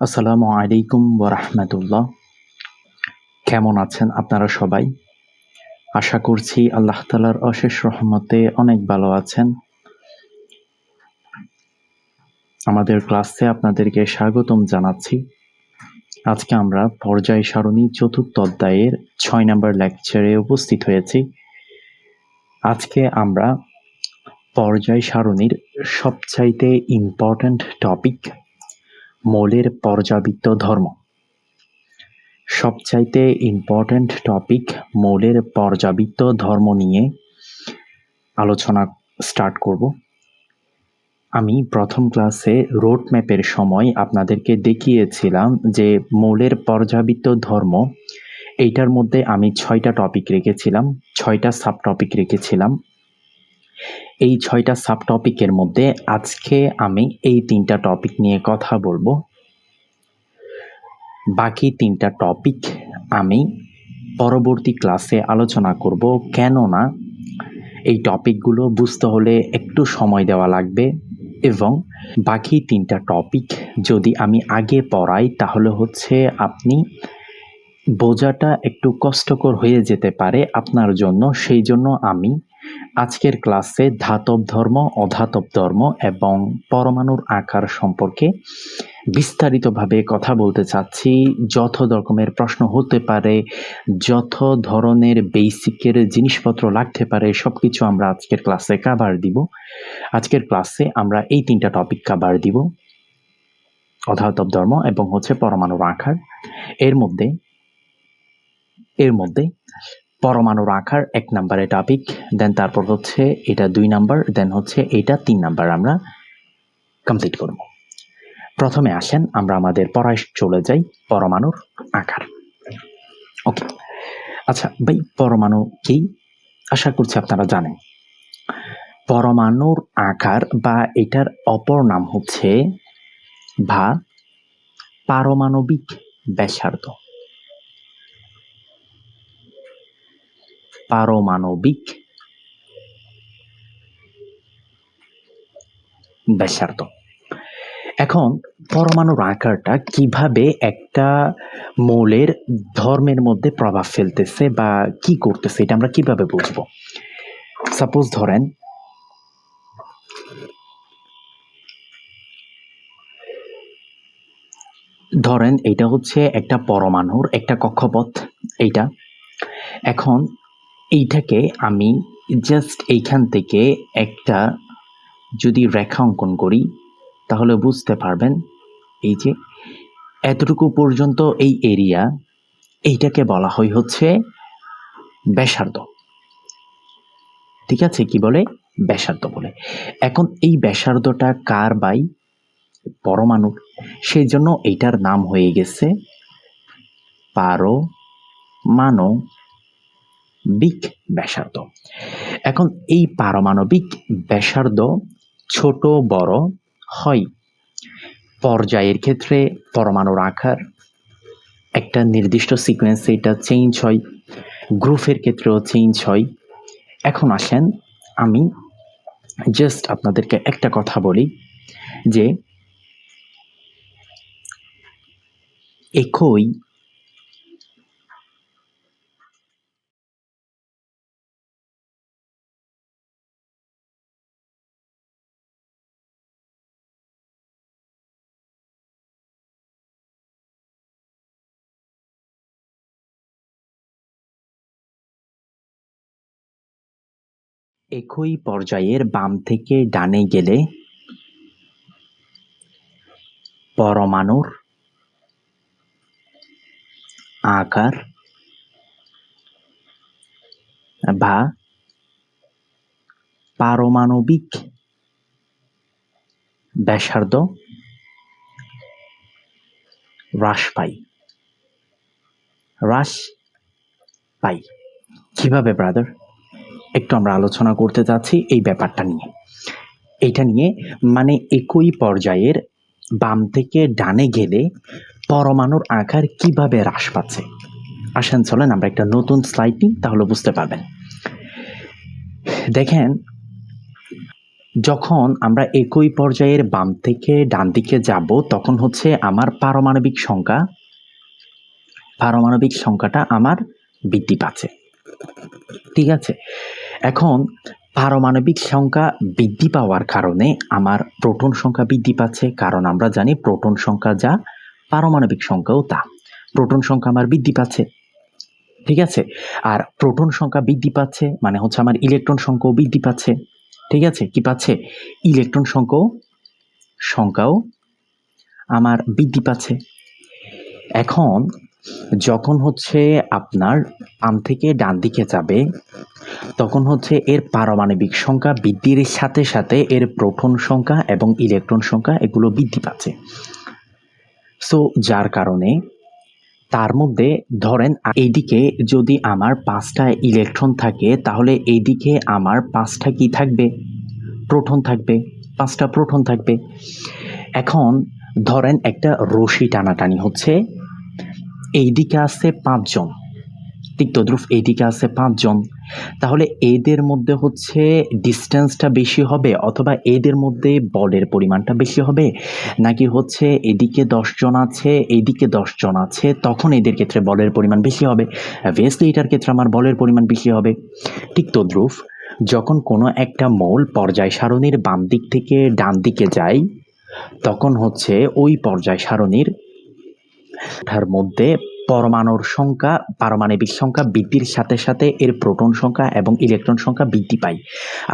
আসসালামু আলাইকুম ওয়া রাহমাতুল্লাহ। কেমন আছেন আপনারা সবাই? আশা করছি আল্লাহ তাআলার অশেষ রহমতে অনেক ভালো আছেন। আমাদের ক্লাসে আপনাদেরকে স্বাগতম জানাচ্ছি। আজকে আমরা পর্যায় সারণী চতুর্থ অধ্যায়ের ৬ নম্বর লেকচারে উপস্থিত হয়েছি। আজকে আমরা পর্যায় সারণীর সবচাইতে ইম্পর্ট্যান্ট টপিক মৌলের পর্যাবৃত্ত ধর্ম। সবচাইতে ইম্পর্ট্যান্ট টপিক মৌলের পর্যাবৃত্ত ধর্ম নিয়ে আলোচনা স্টার্ট করব। আমি প্রথম ক্লাসে রোড ম্যাপের সময় আপনাদেরকে দেখিয়েছিলাম যে মৌলের পর্যাবৃত্ত ধর্ম এইটার মধ্যে আমি ৬টা টপিক রেখেছিলাম, ৬টা সাব টপিক রেখেছিলাম। এই ৬টা সাব টপিকের মধ্যে আজকে আমি এই ৩টা টপিক নিয়ে কথা বলবো। বাকি ৩টা টপিক আমি পরবর্তী ক্লাসে আলোচনা করব, কেননা এই টপিকগুলো বুঝতে হলে একটু সময় দেওয়া লাগবে এবং বাকি ৩টা টপিক যদি আমি আগে পড়াই তাহলে হচ্ছে আপনি বোঝাটা একটু কষ্টকর হয়ে যেতে পারে আপনার জন্য। সেই জন্য আমি আজকের ক্লাসে ধাতব ধর্ম, অধাতব ধর্ম এবং পরমাণুর আকার সম্পর্কে বিস্তারিতভাবে কথা বলতে চাচ্ছি। যত রকমের প্রশ্ন হতে পারে, যত ধরনের বেসিকের জিনিসপত্র লাগতে পারে, সব কিছু আমরা আজকের ক্লাসে কভার দিব। আজকের ক্লাসে আমরা এই 3টা টপিক কভার দিব, অধাতব ধর্ম এবং হচ্ছে পরমাণুর আকার। এর মধ্যে পরমাণুর আকার 1 নম্বরে টপিক, দেন তারপর হচ্ছে এটা 2 নাম্বার, দেন হচ্ছে এটা 3 নাম্বার আমরা কমপ্লিট করব। প্রথমে আসেন আমরা আমাদের পড়ায় চলে যাই, পরমাণুর আকার। ওকে, আচ্ছা ভাই, পরমাণু কি? আশা করছি আপনারা জানেন। পরমাণুর আকার বা এটার অপর নাম হচ্ছে পারমাণবিক ব্যাসার্ধ। পারমাণবিক ব্যাসার্ধ। এখন পরমাণুর আকারটা কিভাবে একটা মৌলের ধর্মের মধ্যে প্রভাব ফেলতেছে বা কি করতেছে, এটা আমরা কিভাবে বুঝবো? সাপোজ ধরেন এটা হচ্ছে একটা পরমাণুর একটা কক্ষপথ এইটা। এখন এইটাকে আমি জাস্ট এইখান থেকে একটা যদি রেখা অঙ্কন করি তাহলে বুঝতে পারবেন, এই যে এতটুকু পর্যন্ত এই এরিয়া, এইটাকে বলা হয় হচ্ছে ব্যাসার্ধ। ঠিক আছে, কি বলে? ব্যাসার্ধ বলে। এখন এই ব্যাসার্ধটা কার? বাই পরমাণুর। সেই জন্য এইটার নাম হয়ে গেছে পারমাণবিক ব্যাসার্ধ। এখন এই পারমাণবিক ব্যাসার্ধ ছোট বড় হয়। পর্যায়ের ক্ষেত্রে পরমাণুর আকার একটা নির্দিষ্ট সিকোয়েন্সে এটা চেঞ্জ হয়, গ্রুপের ক্ষেত্রেও চেঞ্জ হয়। এখন আসেন আমি জাস্ট আপনাদেরকে একটা কথা বলি যে একই পর্যায়ের বাম থেকে ডানে গেলে পরমাণুর আকার বা পারমাণবিক ব্যাসার্ধ হ্রাস পাই। কিভাবে ব্রাদার? একটু আমরা আলোচনা করতে যাচ্ছি এই ব্যাপারটা নিয়ে। এইটা নিয়ে মানে একই পর্যায়ের বাম থেকে ডানে গেলে পরমাণুর আকার কিভাবে হ্রাস পাচ্ছে। আসেন চলেন আমরা একটা নতুন স্লাইড নিই, তাহলে বুঝতে পারবেন। দেখেন যখন আমরা একই পর্যায়ের বাম থেকে ডান দিকে যাব তখন হচ্ছে আমার পারমাণবিক সংখ্যাটা আমার বৃদ্ধি পাচ্ছে। ঠিক আছে, এখন পারমাণবিক সংখ্যা বৃদ্ধি পাওয়ার কারণে আমার প্রোটন সংখ্যা বৃদ্ধি পাচ্ছে, কারণ আমরা জানি প্রোটন সংখ্যা যা পারমাণবিক সংখ্যাও তা। প্রোটন সংখ্যা আমার বৃদ্ধি পাচ্ছে। ঠিক আছে, আর প্রোটন সংখ্যা বৃদ্ধি পাচ্ছে মানে হচ্ছে আমার ইলেকট্রন সংখ্যাও বৃদ্ধি পাচ্ছে। ঠিক আছে, কি পাচ্ছে? ইলেকট্রন সংখ্যাও আমার বৃদ্ধি পাচ্ছে। এখন যখন হচ্ছে আপনার বাম থেকে ডান দিকে যাবে তখন হচ্ছে এর পারমাণবিক সংখ্যা বৃদ্ধির সাথে সাথে এর প্রোটন সংখ্যা এবং ইলেকট্রন সংখ্যা এগুলো বৃদ্ধি পাচ্ছে। সো যার কারণে তার মধ্যে ধরেন এইদিকে যদি আমার 5টা ইলেকট্রন থাকে তাহলে এইদিকে আমার 5টা কি থাকবে? প্রোটন থাকবে, 5টা প্রোটন থাকবে। এখন ধরেন একটা রশি টানাটানি হচ্ছে, এইদিকে আছে 5 জন, ঠিক তদ্রুপ এইদিকে আছে 5 জন, তাহলে এদের মধ্যে হচ্ছে ডিস্টেন্সটা বেশি হবে অথবা এদের মধ্যে বলের পরিমাণটা বেশি হবে, নাকি হচ্ছে এদিকে 10 জন আছে এইদিকে 10 জন আছে তখন এদের ক্ষেত্রে বলের পরিমাণ বেশি হবে? অবভিয়াসলি এটার ক্ষেত্রে আমার বলের পরিমাণ বেশি হবে। ঠিক তদ্রুপ যখন কোনো একটা মৌল পর্যায় সারণীর বাম দিক থেকে ডান দিকে যায় তখন হচ্ছে ওই পর্যায় সারণীর মধ্যে পারমাণবিক সংখ্যা বৃদ্ধির সাথে সাথে এর প্রোটন সংখ্যা এবং ইলেকট্রন সংখ্যা বৃদ্ধি পায়।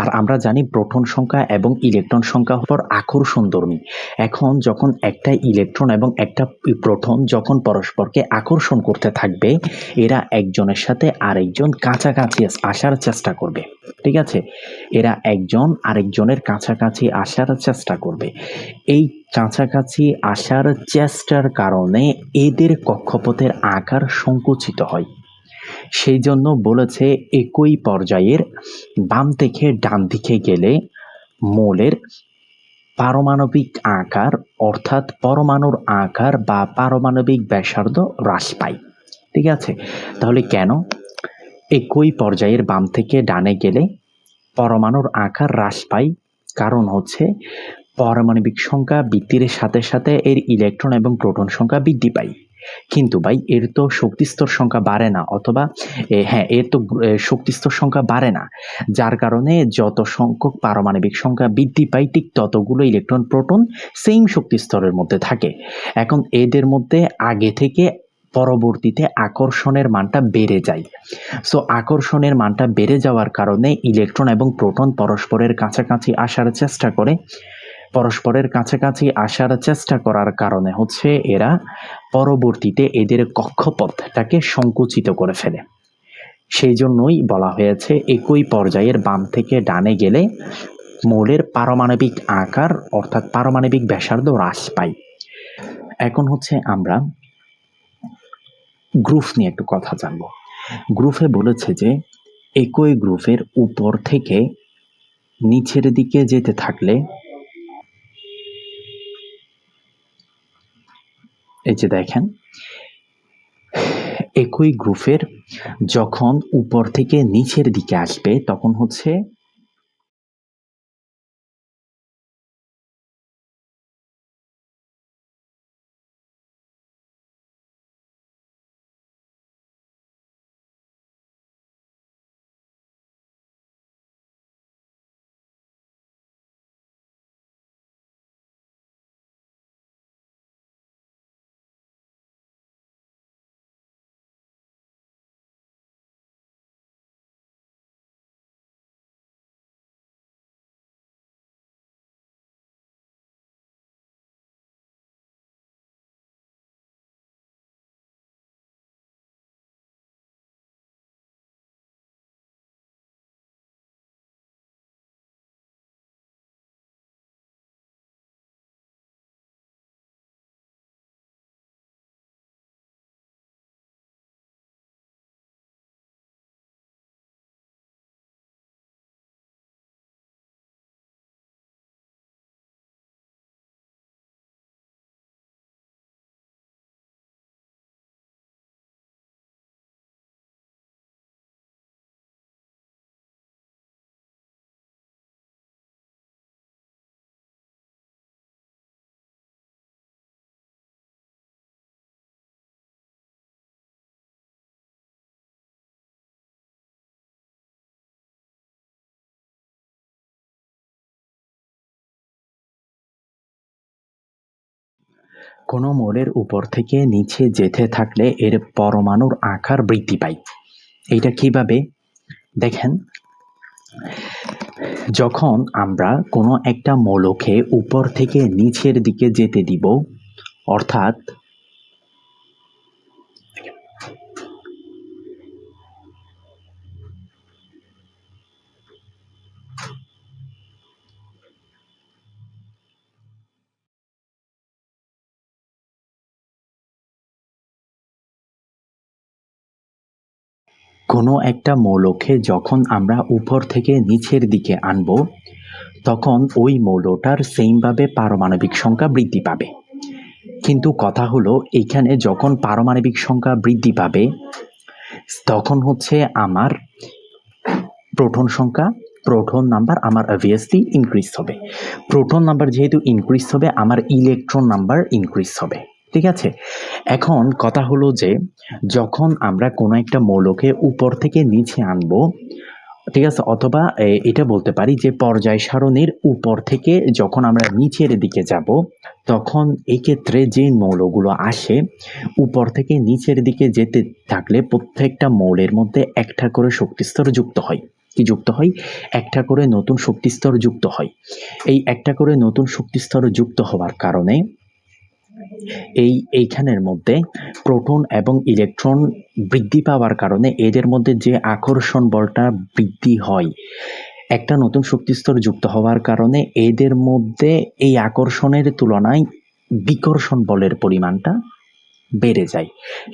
আর আমরা জানি প্রোটন সংখ্যা এবং ইলেকট্রন সংখ্যা হল আকর্ষণধর্মী। এখন যখন একটা ইলেকট্রন এবং একটা প্রোটন যখন পরস্পরকে আকর্ষণ করতে থাকবে এরা একজনের সাথে আরেকজন কাছাকাছি আসার চেষ্টা করবে। ঠিক আছে, এরা একজন আরেকজনের কাছাকাছি আসার চেষ্টা করবে। এই কাছাকাছি আসার চেষ্টার কারণে এদের কক্ষপথের আকার সংকুচিত হয়। সেই জন্য বলেছে একই পর্যায়ের বাম থেকে ডান দিকে গেলে মৌলের পারমাণবিক আকার অর্থাৎ পরমাণুর আকার বা পারমাণবিক ব্যাসার্ধ হ্রাস পায়। ঠিক আছে, তাহলে কেন একই পর্যায়ের বাম থেকে ডানে গেলে পরমাণুর আকার হ্রাস পায়? কারণ হচ্ছে পারমাণবিক সংখ্যা বৃদ্ধির সাথে সাথে এর ইলেকট্রন এবং প্রোটন সংখ্যা বৃদ্ধি পায়। কিন্তু ভাই এর তো শক্তিস্তর সংখ্যা বাড়ে না, অথবা এর তো শক্তিস্তর সংখ্যা বাড়ে না, যার কারণে যত সংখ্যক পারমাণবিক সংখ্যা বৃদ্ধি পায় ঠিক ততগুলো ইলেকট্রন প্রোটন সেম শক্তিস্তরের মধ্যে থাকে। এখন এদের মধ্যে আগে থেকে পরবর্তীতে আকর্ষণের মানটা বেড়ে যায়। সো আকর্ষণের মানটা বেড়ে যাওয়ার কারণে ইলেকট্রন এবং প্রোটন পরস্পরের কাছাকাছি আসার চেষ্টা করে। পরস্পরের কাছাকাছি আসার চেষ্টা করার কারণে হচ্ছে এরা পরবর্তীতে এদের কক্ষপথটাকে সংকুচিত করে ফেলে। সেই জন্যই বলা হয়েছে একই পর্যায়ের বাম থেকে ডানে গেলে মৌলের পারমাণবিক আকার অর্থাৎ পারমাণবিক ব্যাসার্ধ হ্রাস পায়। এখন হচ্ছে আমরা গ্রুপ নিয়ে একটু কথা জানবো। গ্রুপে বলেছে যে একই গ্রুপের উপর থেকে নিচের দিকে যেতে থাকলে, এই যে দেখেন একই গ্রুপের যখন উপর থেকে নিচের দিকে আসবে তখন হচ্ছে কোনো মৌলের উপর থেকে নিচে যেতে থাকলে এর পরমাণুর আকার বৃদ্ধি পায়। এইটা কিভাবে দেখেন, যখন আমরা কোনো একটা মৌলকে উপর থেকে নিচের দিকে যেতে দিব, অর্থাৎ কোনো একটা মৌলকে যখন আমরা উপর থেকে নিচের দিকে আনব, তখন ওই মৌলটার সেইমভাবে পারমাণবিক সংখ্যা বৃদ্ধি পাবে। কিন্তু কথা হলো, এইখানে যখন পারমাণবিক সংখ্যা বৃদ্ধি পাবে, তখন হচ্ছে আমার প্রোটন নাম্বার আমার অবভিয়াসলি ইনক্রিজ হবে। প্রোটন নাম্বার যেহেতু ইনক্রিজ হবে, আমার ইলেকট্রন নাম্বার ইনক্রিজ হবে। ঠিক আছে, এখন কথা হলো যে যখন আমরা কোনো একটা মৌলকে উপর থেকে নিচে আনবো, ঠিক আছে, অথবা এটা বলতে পারি যে পর্যায় সারণীর উপর থেকে যখন আমরা নিচের দিকে যাব, তখন এই ক্ষেত্রে যে মৌলগুলো আসে উপর থেকে নিচের দিকে যেতে থাকলে প্রত্যেকটা মৌলের মধ্যে একটা করে শক্তিস্তর যুক্ত হয়। কি যুক্ত হয়? একটা করে নতুন শক্তিস্তর যুক্ত হয়। এই একটা করে নতুন শক্তিস্তর যুক্ত হওয়ার কারণে এইখানের মধ্যে প্রোটন এবং ইলেকট্রন বৃদ্ধি পাওয়ার কারণে এদের মধ্যে যে আকর্ষণ বলটা বৃদ্ধি হয়, একটা নতুন শক্তিস্তর যুক্ত হওয়ার কারণে এদের মধ্যে এই আকর্ষণের তুলনায় বিকর্ষণ বলের পরিমাণটা বেড়ে যায়।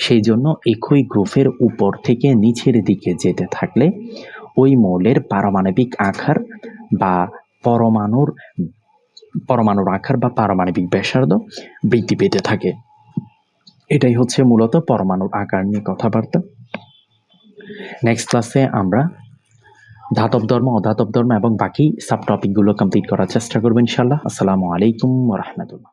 সেই জন্য একই গ্রুপের উপর থেকে নিচের দিকে যেতে থাকলে ওই মৌলের পারমাণবিক আকার বা পরমাণুর আকার বা পারমাণবিক ব্যাসার্ধ বৃদ্ধি পেতে থাকে। এটাই হচ্ছে মূলত পরমাণুর আকার নিয়ে কথাবার্তা। নেক্সট ক্লাসে আমরা ধাতব ধর্ম, অধাতব ধর্ম এবং বাকি সাব টপিকগুলো কমপ্লিট করার চেষ্টা করবো ইনশাআল্লাহ। আসসালামু আলাইকুম ওয়া রাহমাতুল্লাহ।